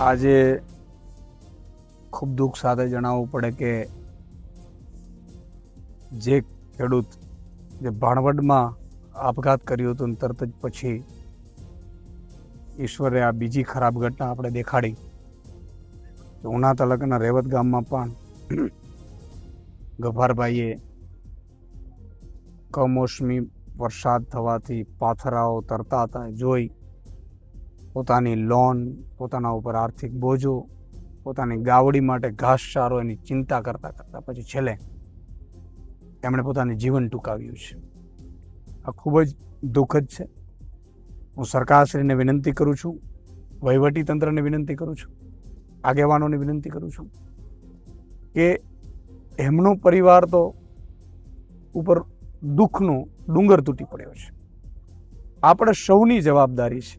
આજે ખૂબ દુઃખ સાથે જણાવવું પડે કે જે ખેડૂત જે ભાણવડમાં આપઘાત કર્યો હતો તરત જ પછી ઈશ્વરે આ બીજી ખરાબ ઘટના આપણે દેખાડી. ઉના તાલુકાના રેવત ગામમાં પણ ગભારભાઈએ કમોસમી વરસાદ થવાથી પાથરાઓ તરતા હતા જોઈ પોતાની લોન, પોતાના ઉપર આર્થિક બોજો, પોતાની ગાવડી માટે ઘાસચારો એની ચિંતા કરતા કરતા પછી છેલ્લે એમણે પોતાનું જીવન ટૂંકાવ્યું છે. આ ખૂબ જ દુઃખદ છે. હું સરકારશ્રીને વિનંતી કરું છું, વહીવટી તંત્રને વિનંતી કરું છું, આગેવાનોને વિનંતી કરું છું કે એમનો પરિવાર તો ઉપર દુઃખનો ડુંગર તૂટી પડ્યો છે. આપણે સૌની જવાબદારી છે.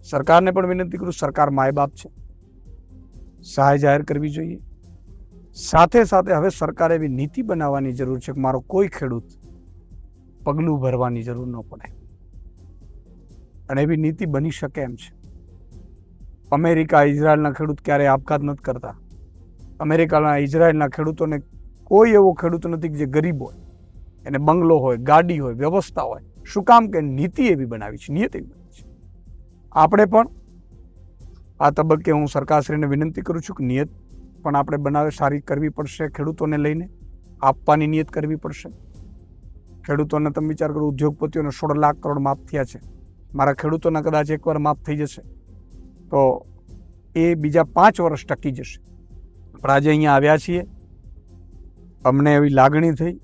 સરકારને પણ વિનંતી કરું, સરકાર માય બાપ છે, સહાય જાહેર કરવી જોઈએ. સાથે સાથે હવે સરકારે એવી નીતિ બનાવવાની જરૂર છે કે મારો કોઈ ખેડૂત પગલું ભરવાની જરૂર ન પડે, અને એવી નીતિ બની શકે એમ છે. અમેરિકા, ઇઝરાયલના ખેડૂત ક્યારેય આપઘાત નથી કરતા. અમેરિકાના, ઇઝરાયલના ખેડૂતોને કોઈ એવો ખેડૂત નથી કે જે ગરીબ હોય, એને બંગલો હોય, ગાડી હોય, વ્યવસ્થા હોય. શું કામ? કે નીતિ એવી બનાવી છે, નિયત એવી બનાવી છે. આપણે પણ આ તબક્કે હું સરકારશ્રીને વિનંતી કરું છું કે નિયત પણ આપણે બનાવે સારી કરવી પડશે. ખેડૂતોને લઈને આપવાની નિયત કરવી પડશે. ખેડૂતોને તમે વિચાર કરો, ઉદ્યોગપતિઓને 16 લાખ કરોડ માફ થયા છે. મારા ખેડૂતોના કદાચ એકવાર માફ થઈ જશે તો એ બીજા 5 વર્ષ ટકી જશે. પણ આજે અહીંયા આવ્યા છીએ, અમને એવી લાગણી થઈ.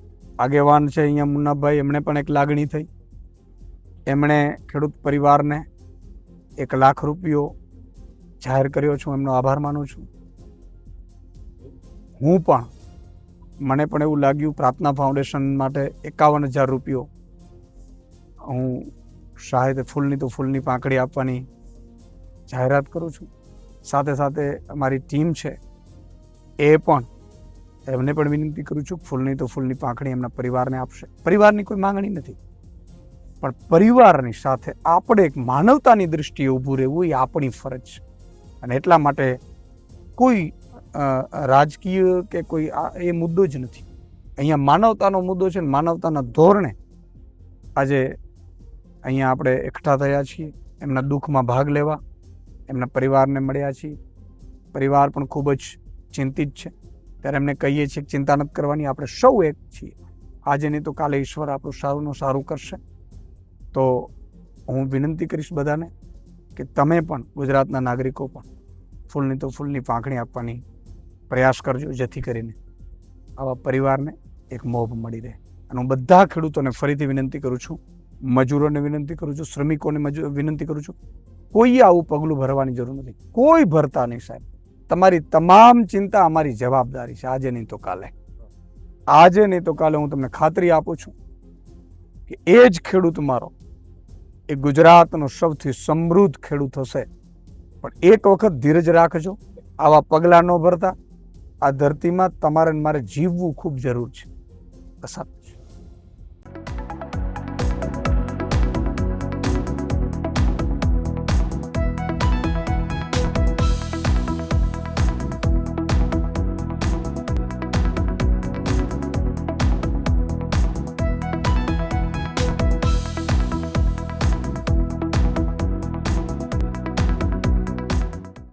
આગેવાન છે અહીંયા મુન્નાભાઈ, એમણે પણ એક લાગણી થઈ. એમણે ખેડૂત પરિવારને 1 લાખ રૂપિયો જાહેર કર્યો છું. એમનો આભાર માનું છું. હું પણ, મને પણ એવું લાગ્યું, પ્રાર્થના ફાઉન્ડેશન માટે 51,000 રૂપિયો હું શાયદ ફૂલની તો ફૂલની પાંખડી આપવાની જાહેરાત કરું છું. સાથે સાથે અમારી ટીમ છે એ પણ, એમને પણ વિનંતી કરું છું, ફૂલની તો ફૂલની પાંખડી એમના પરિવારને આપશે. પરિવારની કોઈ માંગણી નથી, પણ પરિવારની સાથે આપણે એક માનવતાની દૃષ્ટિએ ઊભું રહેવું એ આપણી ફરજ છે. અને એટલા માટે કોઈ રાજકીય કે કોઈ એ મુદ્દો જ નથી. અહીંયા માનવતાનો મુદ્દો છે. માનવતાના ધોરણે આજે અહીંયા આપણે એકઠા થયા છીએ, એમના દુઃખમાં ભાગ લેવા, એમના પરિવારને મળ્યા છીએ. પરિવાર પણ ખૂબ જ ચિંતિત છે. ત્યારે એમને કહીએ છીએ કે ચિંતા નથી કરવાની, આપણે સૌ એક છીએ. આજે નહીં તો કાલે ઈશ્વર આપણું સારુંનું સારું કરશે. તો હું વિનંતી કરીશ બધાને કે તમે પણ, ગુજરાતના નાગરિકો પણ ફૂલની તો ફૂલની પાંખડી આપવાની પ્રયાસ કરજો, જેથી કરીને આવા પરિવારને એક મોભ મળી રહે. અને હું બધા ખેડૂતોને ફરીથી વિનંતી કરું છું, મજૂરોને વિનંતી કરું છું, શ્રમિકોને વિનંતી કરું છું, કોઈએ આવું પગલું ભરવાની જરૂર નથી. કોઈ ભરતા નહીં સાહેબ. તમારી તમામ ચિંતા અમારી જવાબદારી છે. આજે નહીં તો કાલે, આજે નહીં તો કાલે હું તમને ખાતરી આપું છું કે એ જ ખેડૂત મારો એ ગુજરાતનો સૌથી સમૃદ્ધ ખેડૂત હશે. પણ એક વખત ધીરજ રાખજો. આવા પગલાં ન ભરતા આ ધરતીમાં તમારે મારે જીવવું ખૂબ જરૂર છે. બસ.